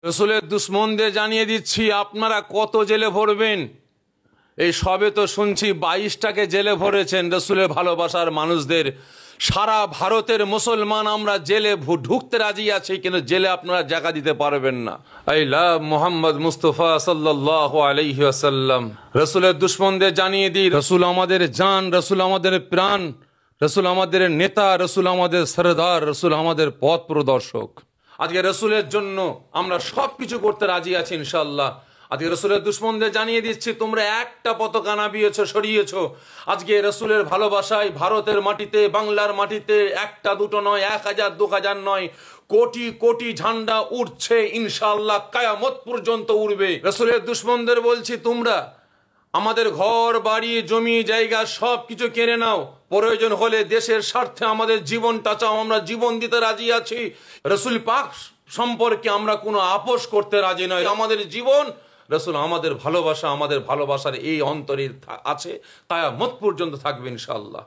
রসুলের দুশ্মনদের জানিয়ে দিচ্ছি আপনারা কত জেলে ভরবেন। এই সবে তো শুনছি 22টাকে জেলে ভরেছেন রসুলের ভালোবাসার মানুষদের। সারা ভারতের মুসলমান আমরা জেলে ঢুকতে রাজি আছি, কিন্তু জেলে আপনারা জায়গা দিতে পারবেন না। আই লাভ মোহাম্মদ মুস্তফা সাল্লাল্লাহু আলাইহি ওয়াসাল্লাম। রসুলের দুশ্মনদের জানিয়ে দিই, রসুল আমাদের জান, রসুল আমাদের প্রাণ, রসুল আমাদের নেতা, রসুল আমাদের সরদার, রসুল আমাদের পথ প্রদর্শক। আজকে রসুলের জন্য আমরা সবকিছু করতে রাজি আছি ইনশাল্লাহ। আজকে রসুলের দুশ্মনদের জানিয়ে দিচ্ছি, তোমরা একটা পতাকা নামিয়েছো, সরিয়েছো। আজকে রসুলের ভালোবাসায় ভারতের মাটিতে, বাংলার মাটিতে একটা দুটো নয়, 1000 2000 নয়, কোটি কোটি ঝান্ডা উঠছে ইনশাল্লাহ, কিয়ামত পর্যন্ত উড়বে। রসুলের দুশ্মনদের বলছি, তোমরা আমাদের ঘর বাড়ি জমি জায়গা সব কিছু কেড়ে নাও, প্রয়োজন হলে দেশের স্বার্থে আমাদের জীবনটা চাও, আমরা জীবন দিতে রাজি আছি। রসুল পাক সম্পর্কে আমরা কোনো আপোষ করতে রাজি নয়। আমাদের জীবন রসুল, আমাদের ভালোবাসা, আমাদের ভালোবাসার এই অন্তরে আছে, কিয়ামত পর্যন্ত থাকবে ইনশাআল্লাহ।